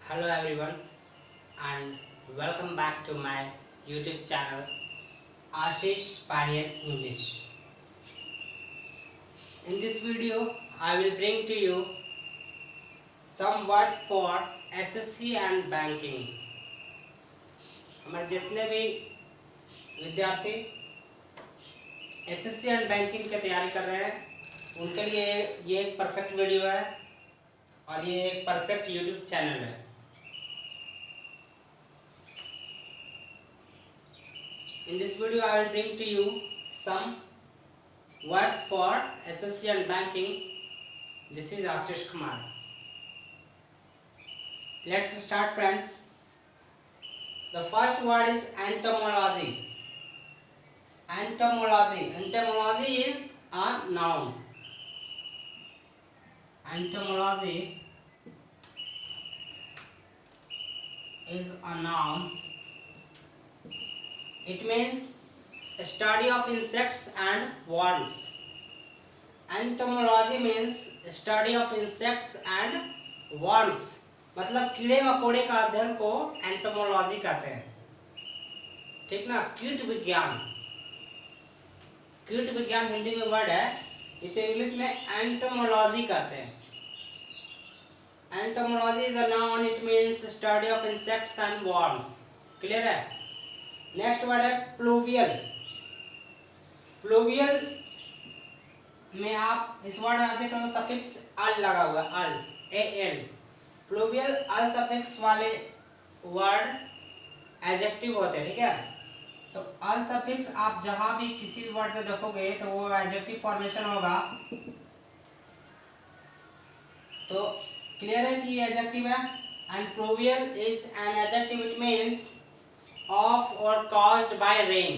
Hello everyone and welcome back to my YouTube channel Ashish Pioneer English. In this video I will bring to you some words for SSC and banking. हमारे जितने भी विद्यार्थी SSC and banking की तैयारी कर रहे हैं उनके लिए ये एक परफेक्ट वीडियो है और ये एक परफेक्ट यूट्यूब चैनल है. In this video, I will bring to you some words for SSC and banking. This is Ashish Kumar. Let's start, friends. The first word is entomology. Entomology. Entomology is a noun. Entomology is a noun. It means study of insects and worms. Entomology means study of insects and worms. मतलब कीड़े मकोड़े का अध्ययन को entomology कहते हैं. ठीक ना. कीट विज्ञान. कीट विज्ञान हिंदी में वर्ड है, इसे इंग्लिश में एंटोमोलॉजी कहते हैं. Entomology is a noun. It means study of insects and worms. Clear है. नेक्स्ट वर्ड है प्लूवियल. प्लूवियल में आप इस वर्ड में आप देख रहे हो सफिक्स अल लगा हुआ है. Al A L. Pluvial al suffix वाले वर्ड एडजेक्टिव होते हैं. ठीक है. तो अल सफिक्स आप जहां भी किसी भी वर्ड में देखोगे तो वो एडजेक्टिव फॉर्मेशन होगा. तो क्लियर है कि ये एडजेक्टिव है. And pluvial is an adjective. It means of or caused by rain.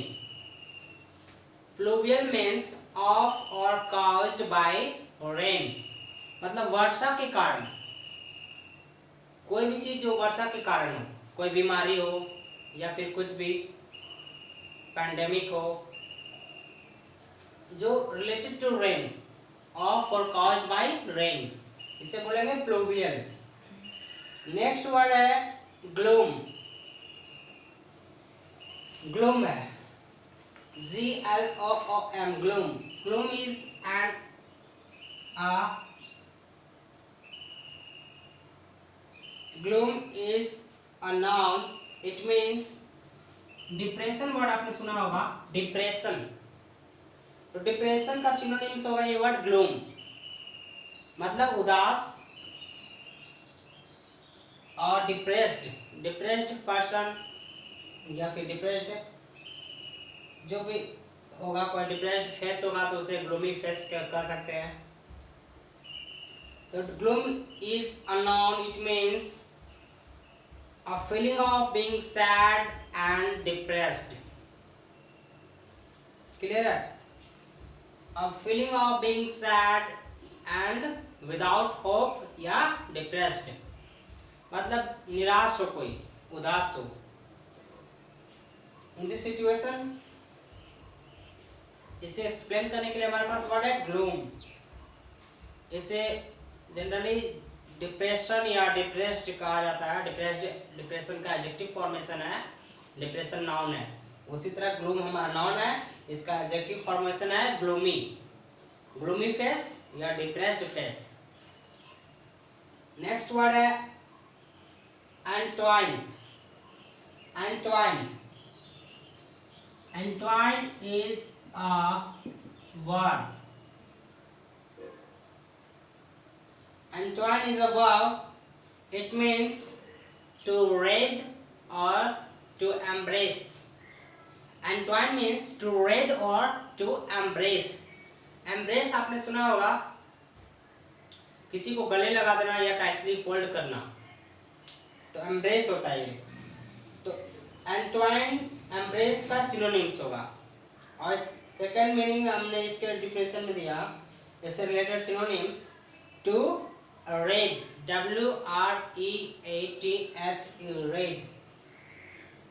Pluvial means of or caused by rain. मतलब वर्षा के कारण. कोई भी चीज जो वर्षा के कारण हो, कोई बीमारी हो या फिर कुछ भी पैंडेमिक हो, जो related to rain, of or caused by rain, इसे बोलेंगे प्लूवियल. नेक्स्ट वर्ड है ग्लूम. ग्लूम है GLOOM. Gloom. Gloom is an gloom is a noun. It means depression. Word आपने सुना होगा डिप्रेशन. तो डिप्रेशन का सिनोनिम्स होगा ये वर्ड ग्लूम. मतलब उदास और डिप्रेस्ड पर्सन या फिर डिप्रेस्ड जो भी होगा, कोई डिप्रेस्ड फेस होगा तो उसे ग्लूमी फेस कह सकते हैं. तो gloom is a noun. It means a feeling of being sad and depressed. Clear है. A feeling of being sad and without hope या डिप्रेस्ड. मतलब निराश हो, कोई उदास हो. इन दिस सिचुएशन, इसे एक्सप्लेन करने के लिए हमारे पास वर्ड है ग्लूम. इसे जनरली डिप्रेशन या डिप्रेस्ड कहा जाता है. डिप्रेशन का एडजेक्टिव फॉर्मेशन है. डिप्रेशन नाउन है. उसी तरह ग्लूम हमारा नाउन है. इसका एडजेक्टिव फॉर्मेशन है ग्लूमी. ग्लूमी फेस या डिप्रेस्ड फेस. नेक्स्ट वर्ड है एंट्वाइन. एंट्वाइन. Entwine is a verb. Entwine is a verb. It means to wreathe or to embrace. Entwine means to wreathe or to embrace. Embrace आपने सुना होगा, किसी को गले लगा देना या टाइटली होल्ड करना, तो embrace होता है ये. तो entwine एम्ब्रेस का सिनोनिम्स होगा. और सेकंड मीनिंग हमने इसके डिफिनेशन में दिया, इससे related synonyms to wreath. WREATH wreath.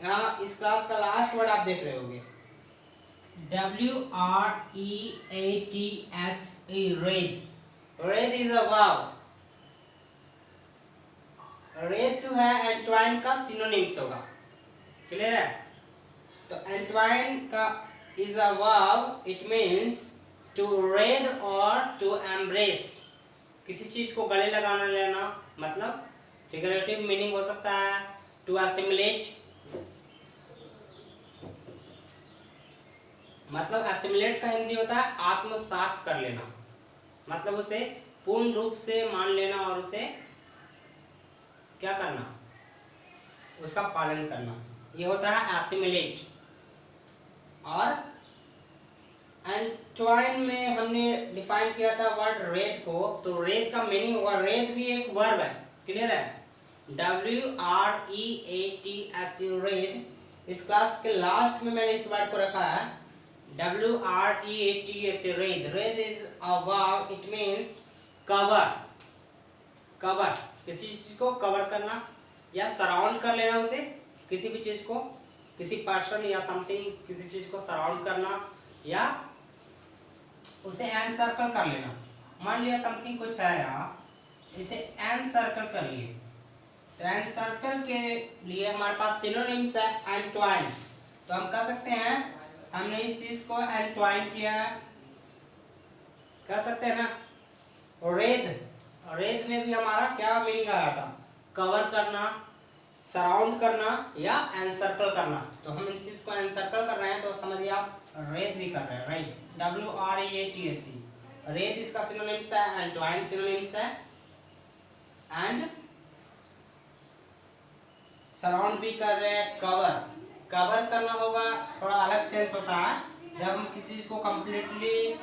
यहाँ इस क्लास का लास्ट वर्ड आप देख रहे होंगे WREATH wreathe. Wreathe is a verb. Wreathe जो है एंटवाइन का सिनोनिम्स होगा, क्लियर है। तो एंटवाइन का is a verb, it means to wreathe और टू एम्ब्रेस, किसी चीज को गले लगाना लेना, मतलब फिगरेटिव मीनिंग हो सकता है टू असिमिलेट, मतलब असिमिलेट का हिंदी होता है आत्मसात कर लेना, मतलब उसे पूर्ण रूप से मान लेना और उसे क्या करना, उसका पालन करना, ये होता है एसिमिलेट। और एंटवाइन में हमने डिफाइन किया था वर्ड रेद को, तो रेद का मीनिंग होगा, रेद भी एक वर्ब है, क्लियर है, WREATH रेद। इस क्लास के लास्ट में मैंने इस वर्ड को रखा है WREATH wreathe. Wreathe is a verb, it means cover, cover किसी चीज को कवर करना या सराउंड कर लेना, उसे किसी भी चीज को, किसी पर्सन या समथिंग, किसी चीज को सराउंड करना या उसे एन सर्कल कर लेना। मान लिया समथिंग कुछ है यहाँ, इसे एन सर्कल कर लिए, तो एन सर्कल के लिए हमारे पास सिनोनिम्स है एंटवाइन, तो हम कह सकते हैं हमने इस चीज को एंटवाइन किया है, कह सकते हैं ना। रेद, रेद में भी हमारा क्या मीनिंग आ रहा था, कवर करना, सराउंड करना या एनसर्कल करना, तो हम इस चीज को एनसर्कल कर रहे हैं तो समझिए आप रेद भी कर रहे हैं, रेद WREATH, रेद इसका सिनोनिम्स है, एंटवाइन सिनोनिम्स है, एंड सराउंड भी कर रहे हैं, कवर, कवर करना होगा, थोड़ा अलग सेंस होता है, जब हम किसी चीज को कंप्लीटली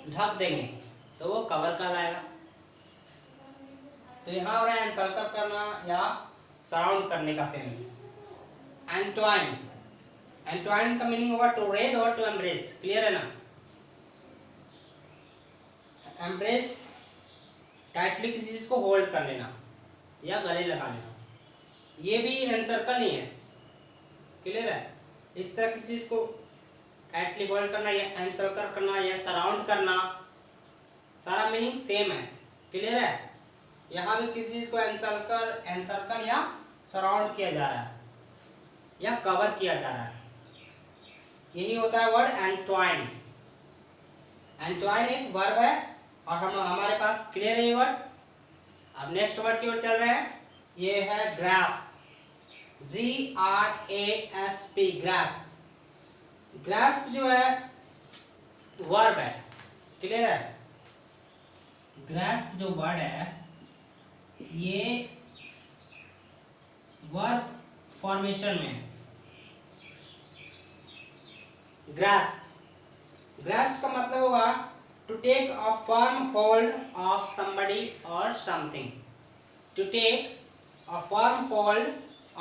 ढक देंगे तो वो कवर कहलाएगा। तो यहाँ हो रहा है एनसर्कल करना या सराउंड करने का सेंस। एंटवाइन, एंटवाइन का मीनिंग होगा टू रेद और टू एम्ब्रेस, क्लियर है ना। एम्ब्रेस टाइटली किसी चीज को होल्ड कर लेना या गले लगा लेना, ये भी एनसर्कल ही है, क्लियर है। इस तरह किसी चीज को टाइटली होल्ड करना या एनसर्कल करना या सराउंड करना, सारा मीनिंग सेम है, क्लियर है। यहाँ भी किसी चीज को एनसर्कल या सराउंड किया जा रहा है या कवर किया जा रहा है, यही होता है वर्ड एंटवाइन। एंटवाइन एक वर्ब है और हम हमारे पास क्लियर है ये वर्ड। अब नेक्स्ट वर्ड की ओर चल रहे हैं, ये है ग्रास्प, GRASP, ग्रास्प। ग्रास्प जो है वर्ब है, क्लियर है। ग्रास्प जो वर्ड है ये वर्ब फॉर्मेशन में है। ग्रास्प, ग्रास्प का मतलब होगा to take a firm hold of somebody और something, to take a firm hold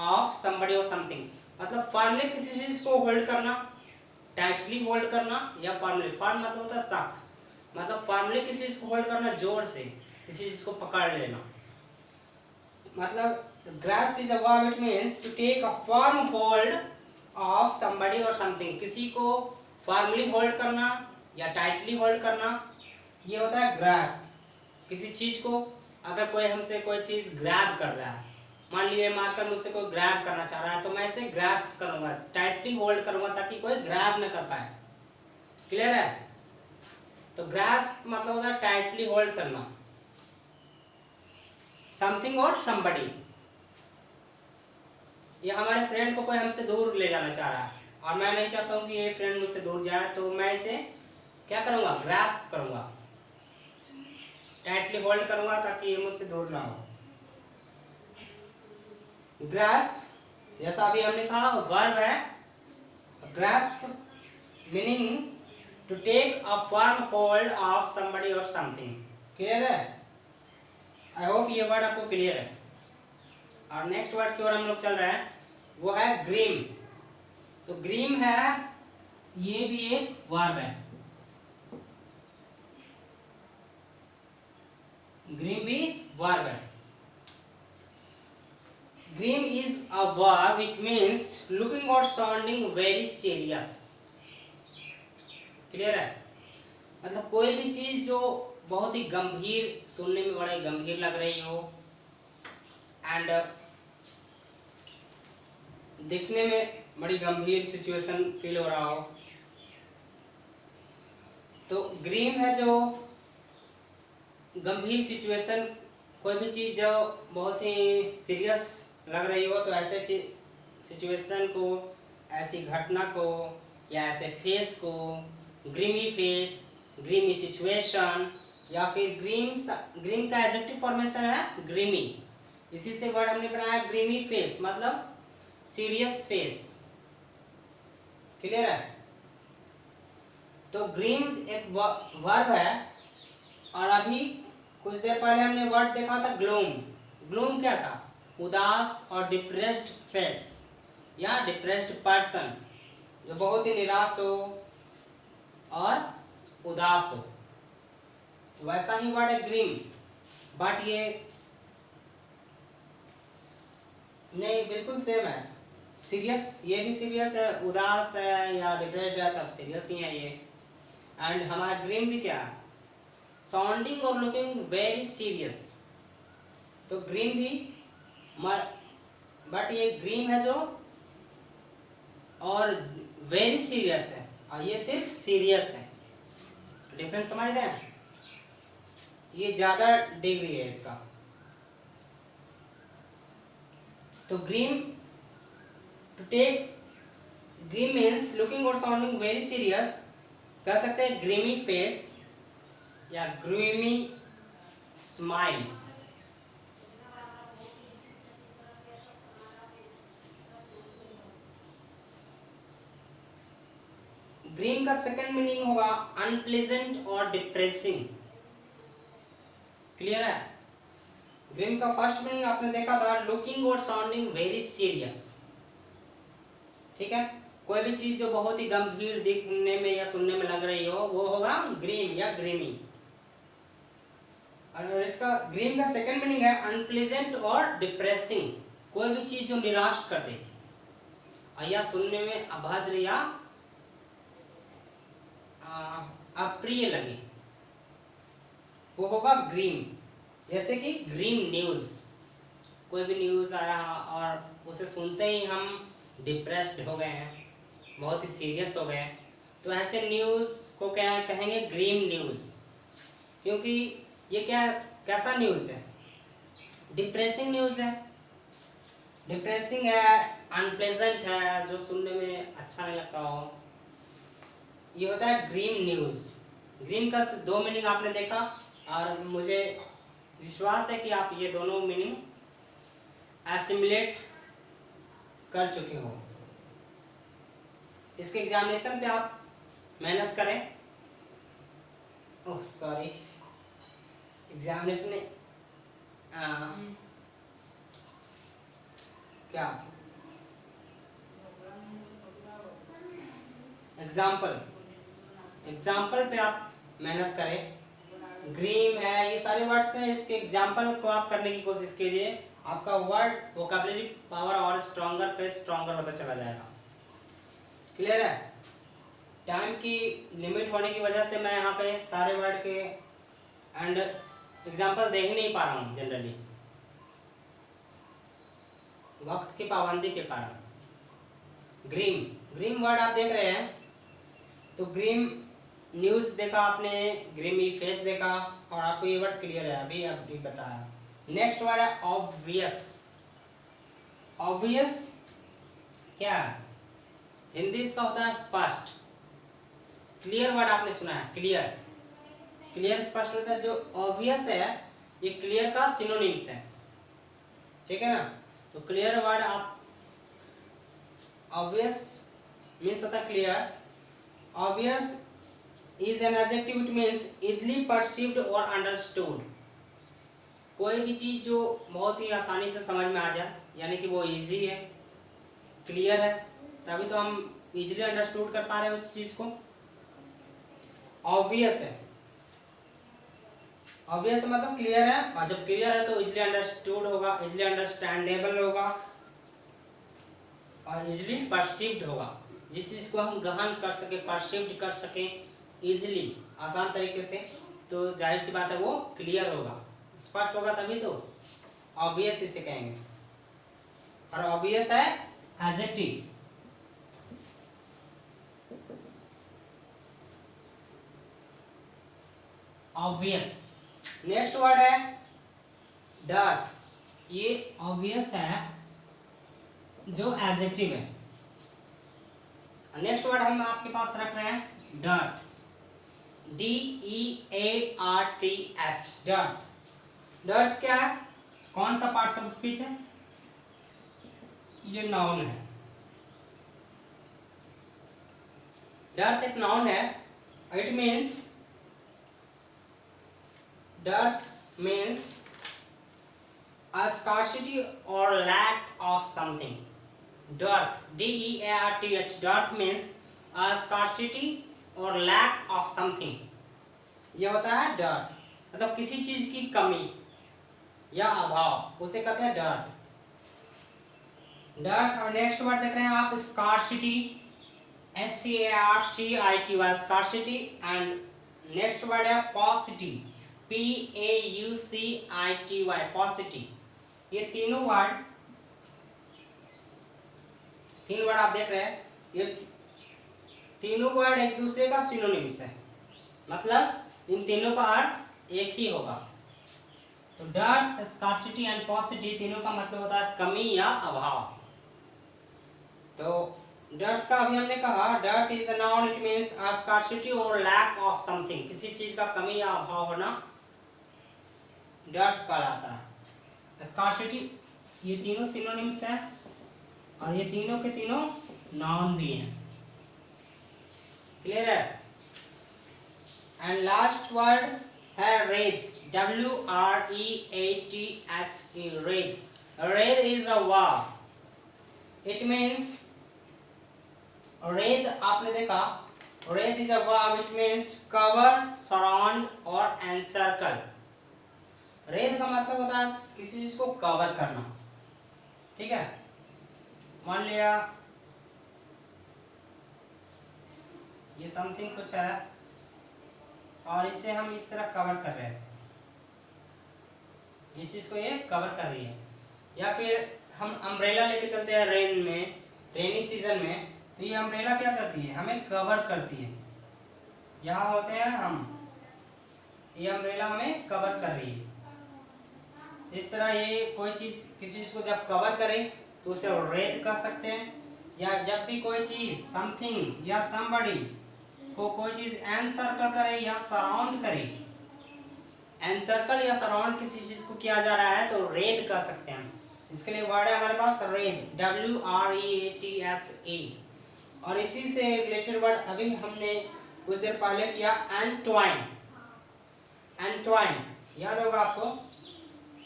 of somebody और समथिंग, मतलब फर्मली किसी चीज को होल्ड करना, टाइटली होल्ड करना या फर्मली, फर्म मतलब होता है सख्त, मतलब फर्मली किसी चीज को होल्ड करना, जोर से किसी चीज को पकड़ लेना, मतलब grasp is a verb, it means to take a firm hold of somebody or something, किसी को firmly hold करना या tightly hold करना, ये होता है grasp। किसी चीज को अगर कोई हमसे कोई चीज grab कर रहा है, मान लीजिए मार्कर मुझसे कोई grab करना चाह रहा है, तो मैं इसे grasp करूंगा, टाइटली होल्ड करूंगा ताकि कोई grab न कर पाए, क्लियर है। तो grasp मतलब होता है टाइटली होल्ड करना समथिंग और somebody, या हमारे फ्रेंड को कोई हमसे दूर ले जाना चाह रहा है और मैं नहीं चाहता हूँ कि ये फ्रेंड मुझसे दूर जाए, तो मैं इसे क्या करूँगा, ग्रास्प करूँगा, टाइटली होल्ड करूँगा ताकि ये मुझसे दूर ना हो। ग्रास्प जैसा अभी हमने कहा वर्ब है, grasp meaning to take a firm hold of somebody और समथिंग, क्लियर है। आई होप ये वर्ड आपको क्लियर है। और नेक्स्ट वर्ड की ओर हम लोग चल रहे हैं, वो है ग्रीम। तो ग्रीम है, ये भी एक वर्ब है, ग्रीम भी वर्ब है। Grim is a verb, it means looking और साउंडिंग वेरी सीरियस, क्लियर है। मतलब कोई भी चीज जो बहुत ही गंभीर, सुनने में बड़ा ही गंभीर लग रही हो, एंड दिखने में बड़ी गंभीर सिचुएशन फील हो रहा हो। तो ग्रीम है जो गंभीर सिचुएशन, कोई भी चीज़ जो बहुत ही सीरियस लग रही हो, तो ऐसे सिचुएशन को, ऐसी घटना को या ऐसे फेस को ग्रीमी फेस, ग्रीमी सिचुएशन, या फिर ग्रीम का एडजेक्टिव फॉर्मेशन है ग्रीमी। इसी से वर्ड हमने बनाया ग्रीमी फेस, मतलब सीरियस फेस। क्लियर है? तो ग्रीम एक वर्ब है, और अभी कुछ देर पहले हमने वर्ड देखा था ग्लूम। ग्लूम क्या था? उदास और डिप्रेस्ड फेस या डिप्रेस्ड पर्सन, जो बहुत ही निराश हो और उदास हो, वैसा ही वर्ड है ग्रीम। बट ये नहीं, बिल्कुल सेम है। सीरियस, ये भी सीरियस है, उदास है या डिप्रेस्ड है तब सीरियस ही है ये। एंड हमारा ग्रीम भी क्या है? साउंडिंग और लुकिंग वेरी सीरियस। तो ग्रीम भी, बट ये ग्रीम है जो और वेरी सीरियस है, और ये सिर्फ सीरियस है। डिफरेंस समझ रहे हैं? ये ज्यादा डिग्री है इसका। तो grim, to take grim means looking और साउंडिंग वेरी सीरियस, कह सकते हैं ग्रीमी फेस या ग्रीमी स्माइल। ग्रीम का सेकंड मीनिंग होगा अनप्लेजेंट और डिप्रेसिंग। क्लियर है? ग्रीम का फर्स्ट मीनिंग आपने देखा था लुकिंग और साउंडिंग वेरी सीरियस। ठीक है? कोई भी चीज जो बहुत ही गंभीर दिखने में या सुनने में लग रही हो, वो होगा ग्रीम या ग्रीमी। और इसका ग्रीम का सेकंड मीनिंग है अनप्लेजेंट और डिप्रेसिंग। कोई भी चीज जो निराश कर दे या सुनने में अभद्र या अप्रिय लगे, वो होगा ग्रीम। जैसे कि ग्रीम न्यूज, कोई भी न्यूज आया और उसे सुनते ही हम डिप्रेस्ड हो गए हैं, बहुत ही सीरियस हो गए, तो ऐसे न्यूज को क्या कहेंगे? Grim news. क्योंकि ये क्या, कैसा न्यूज है? डिप्रेसिंग न्यूज है। डिप्रेसिंग है, अनप्लेजेंट है, जो सुनने में अच्छा नहीं लगता हो, ये होता है ग्रीम न्यूज। ग्रीम का दो मीनिंग आपने देखा, और मुझे विश्वास है कि आप ये दोनों मीनिंग एसिमुलेट कर चुके हो। इसके एग्जामिनेशन पे आप मेहनत करें। ओह सॉरी, एग्जामिनेशन में क्या एग्जाम्पल पे आप मेहनत करें। ग्रीम है, ये सारे वर्ड्स हैं, इसके एग्जाम्पल को आप करने की कोशिश कीजिए। आपका वर्ड वोकैबुलरी पावर और स्ट्रॉन्गर पे स्ट्रॉन्गर होता चला जाएगा। क्लियर है? टाइम की लिमिट होने की वजह से मैं यहाँ पे सारे वर्ड के एंड एग्जाम्पल दे ही नहीं पा रहा हूँ जनरली, वक्त की पाबंदी के कारण। ग्रीम वर्ड आप देख रहे हैं, तो ग्रीम न्यूज देखा आपने, ग्रीमी फेस देखा, और आपको ये वर्ड क्लियर है, अभी बताया। नेक्स्ट वर्ड है ऑब्वियस। ऑब्वियस क्या है? हिंदी इसका होता है स्पष्ट। क्लियर वर्ड आपने सुना है, क्लियर स्पष्ट होता है। जो ऑब्वियस है ये क्लियर का सिनोनिम्स है, ठीक है ना? तो क्लियर वर्ड आप, ऑब्वियस मीन्स होता है clear. Obvious is an adjective, it means easily perceived और अंडरस्टूड। कोई भी चीज जो बहुत ही आसानी से समझ में आ जाए, यानी कि वो इजी है, क्लियर है, तभी तो हम इजिली अंडरस्टूड कर पा रहे हैं उस चीज को। ऑब्वियस है, ऑब्वियस मतलब क्लियर है, और जब क्लियर है तो इजिली अंडरस्टूड होगा, इजिली अंडरस्टैंडेबल होगा, और इजिली परसीव्ड होगा। जिस चीज को हम गहन कर सके, परसीव्ड कर सके इजिली, आसान तरीके से, तो जाहिर सी बात है वो क्लियर होगा, स्पष्ट होगा, तभी तो। ऑब्वियस इसे कहेंगे, और ऑब्वियस है एडजेक्टिव। ऑब्वियस। नेक्स्ट वर्ड है डर्ट, ये ऑब्वियस है जो एडजेक्टिव है। नेक्स्ट वर्ड हम आपके पास रख रहे हैं डर्ट, DEARTH, डर्ट। डर्ट क्या है, कौन सा पार्ट ऑफ स्पीच है? ये नाउन है। डर्ट एक नाउन है। It means, dirt means a scarcity or lack of something. Dirt, DEARTH, dirt means a scarcity or lack of something. ये होता है dirt, मतलब किसी चीज की कमी या अभाव, उसे कहते हैं dirt. dirt। और नेक्स्ट वर्ड देख रहे हैं आप scarcity, SCARCITY, scarcity। And next word है paucity, PAUCITY, paucity। ये तीन वर्ड आप देख रहे हैं, ये तीनों वर्ड एक दूसरे का सिनोनिम्स है, मतलब इन तीनों का अर्थ एक ही होगा। तो डर्ट, स्कार्सिटी एंड पॉसिटी तीनों का मतलब होता है कमी या अभाव। तो डर्ट का अभी हमने कहा, dirt is a noun, it means a scarcity और लैक ऑफ समथिंग, किसी चीज का कमी या अभाव होना डर्ट कहलाता है। स्कार्सिटी, ये तीनों सिनोनिम्स हैं और ये तीनों के तीनों नाउन भी हैं। क्लियर है? एंड लास्ट वर्ड है wreathe, WREATHE, wreathe. Wreathe is a verb, it means, wreathe आपने देखा, wreathe is a verb, it means cover, surround और एनसर्कल। रेद का मतलब होता है किसी चीज को कवर करना, ठीक है। मान लिया ये समथिंग कुछ है और इसे हम इस तरह कवर कर रहे हैं, इस चीज को ये कवर कर रही है। या फिर हम अम्ब्रेला लेके चलते हैं रेन में, रेनी सीजन में, तो ये अम्ब्रेला क्या करती है, हमें कवर करती है। यहाँ होते हैं हम, ये अम्ब्रेला हमें कवर कर रही है। इस तरह ये कोई चीज, किसी चीज को जब कवर करे तो उसे रेद कह सकते हैं। या जब भी कोई चीज, समथिंग या समबडी को कोई चीज एनसर्कल करे या सराउंड करे, एनसर्कल या सराउंड किसी चीज को किया जा रहा है तो रेद कह सकते हैं। इसके लिए वर्ड है हमारे पास रेद, WREATHE। और इसी से रिलेटेड वर्ड अभी हमने कुछ देर पहले किया, एंट्वाइन। एंट्वाइन याद होगा आपको,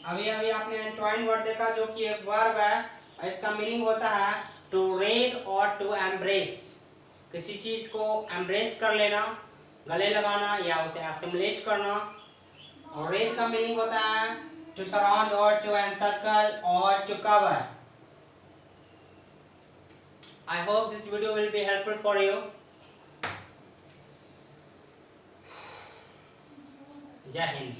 अभी अभी आपने एंट्वाइन वर्ड देखा जो कि एक वर्ब है और इसका मीनिंग होता है टू रेद और टू एम्ब्रेस, किसी चीज को एम्ब्रेस कर लेना, गले लगाना या उसे एसिमुलेट करना। और रेद का मीनिंग होता है टू सराउंड और टू एनसर्कल और to cover. I hope this video will be helpful for you. Jai Hind.